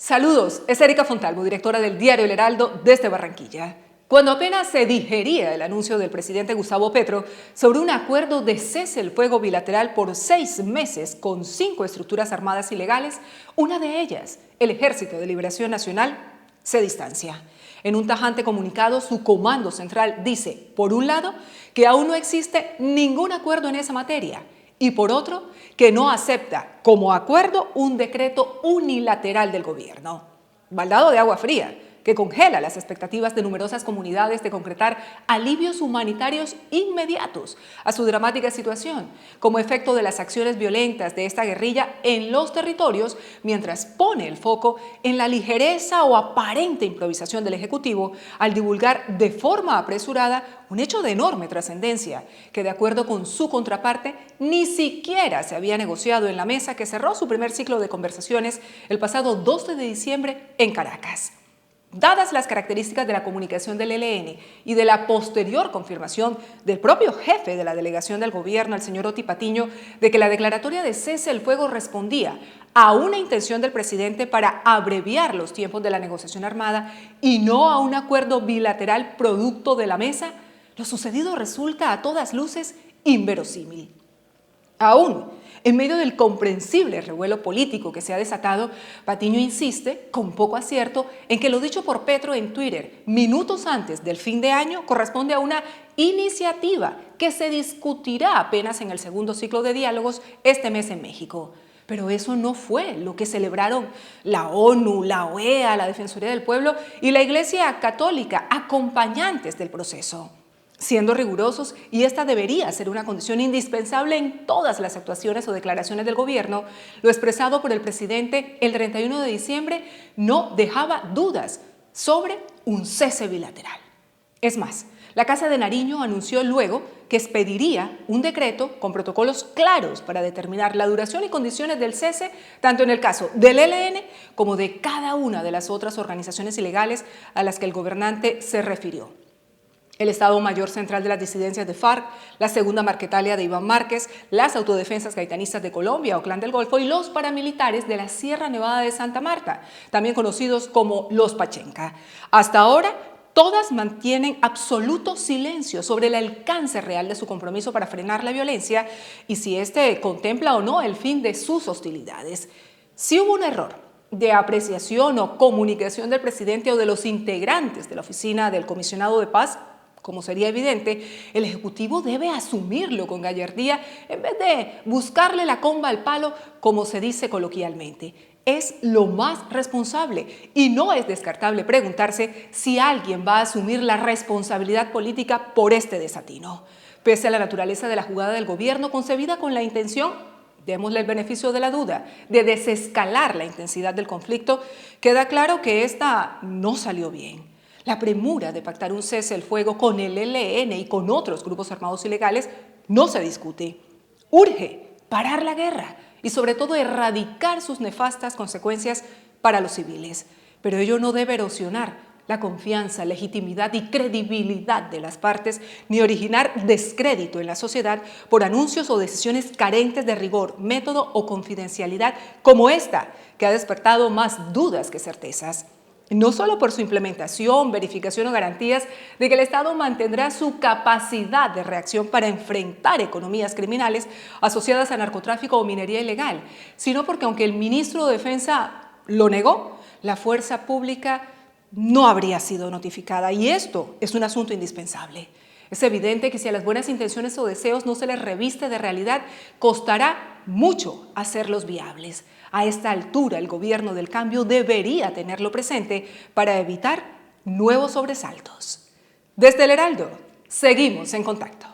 Saludos, es Erika Fontalvo, directora del diario El Heraldo desde Barranquilla. Cuando apenas se digería el anuncio del presidente Gustavo Petro sobre un acuerdo de cese el fuego bilateral por 6 meses con 5 estructuras armadas ilegales, una de ellas, el Ejército de Liberación Nacional, se distancia. En un tajante comunicado, su comando central dice, por un lado, que aún no existe ningún acuerdo en esa materia, y por otro, que no acepta como acuerdo un decreto unilateral del gobierno. Baldado de agua fría, que congela las expectativas de numerosas comunidades de concretar alivios humanitarios inmediatos a su dramática situación, como efecto de las acciones violentas de esta guerrilla en los territorios, mientras pone el foco en la ligereza o aparente improvisación del Ejecutivo al divulgar de forma apresurada un hecho de enorme trascendencia, que de acuerdo con su contraparte, ni siquiera se había negociado en la mesa que cerró su primer ciclo de conversaciones el pasado 12 de diciembre en Caracas. Dadas las características de la comunicación del ELN y de la posterior confirmación del propio jefe de la delegación del gobierno, el señor Oti Patiño, de que la declaratoria de cese el fuego respondía a una intención del presidente para abreviar los tiempos de la negociación armada y no a un acuerdo bilateral producto de la mesa, lo sucedido resulta a todas luces inverosímil. Aún en medio del comprensible revuelo político que se ha desatado, Patiño insiste, con poco acierto, en que lo dicho por Petro en Twitter minutos antes del fin de año corresponde a una iniciativa que se discutirá apenas en el segundo ciclo de diálogos este mes en México. Pero eso no fue lo que celebraron la ONU, la OEA, la Defensoría del Pueblo y la Iglesia Católica, acompañantes del proceso. Siendo rigurosos, y esta debería ser una condición indispensable en todas las actuaciones o declaraciones del gobierno, lo expresado por el presidente el 31 de diciembre no dejaba dudas sobre un cese bilateral. Es más, la Casa de Nariño anunció luego que expediría un decreto con protocolos claros para determinar la duración y condiciones del cese, tanto en el caso del ELN como de cada una de las otras organizaciones ilegales a las que el gobernante se refirió. El Estado Mayor Central de las Disidencias de FARC, la Segunda Marquetalia de Iván Márquez, las Autodefensas Gaitanistas de Colombia o Clan del Golfo y los paramilitares de la Sierra Nevada de Santa Marta, también conocidos como los Pachenca. Hasta ahora, todas mantienen absoluto silencio sobre el alcance real de su compromiso para frenar la violencia y si éste contempla o no el fin de sus hostilidades. Si hubo un error de apreciación o comunicación del presidente o de los integrantes de la oficina del comisionado de paz, como sería evidente, el Ejecutivo debe asumirlo con gallardía en vez de buscarle la comba al palo, como se dice coloquialmente. Es lo más responsable y no es descartable preguntarse si alguien va a asumir la responsabilidad política por este desatino. Pese a la naturaleza de la jugada del gobierno concebida con la intención, démosle el beneficio de la duda, de desescalar la intensidad del conflicto, queda claro que esta no salió bien. La premura de pactar un cese el fuego con el ELN y con otros grupos armados ilegales no se discute. Urge parar la guerra y sobre todo erradicar sus nefastas consecuencias para los civiles. Pero ello no debe erosionar la confianza, legitimidad y credibilidad de las partes, ni originar descrédito en la sociedad por anuncios o decisiones carentes de rigor, método o confidencialidad como esta, que ha despertado más dudas que certezas. No solo por su implementación, verificación o garantías de que el Estado mantendrá su capacidad de reacción para enfrentar economías criminales asociadas a narcotráfico o minería ilegal, sino porque aunque el ministro de Defensa lo negó, la fuerza pública no habría sido notificada y esto es un asunto indispensable. Es evidente que si a las buenas intenciones o deseos no se les reviste de realidad, costará mucho hacerlos viables. A esta altura, el gobierno del cambio debería tenerlo presente para evitar nuevos sobresaltos. Desde El Heraldo, seguimos en contacto.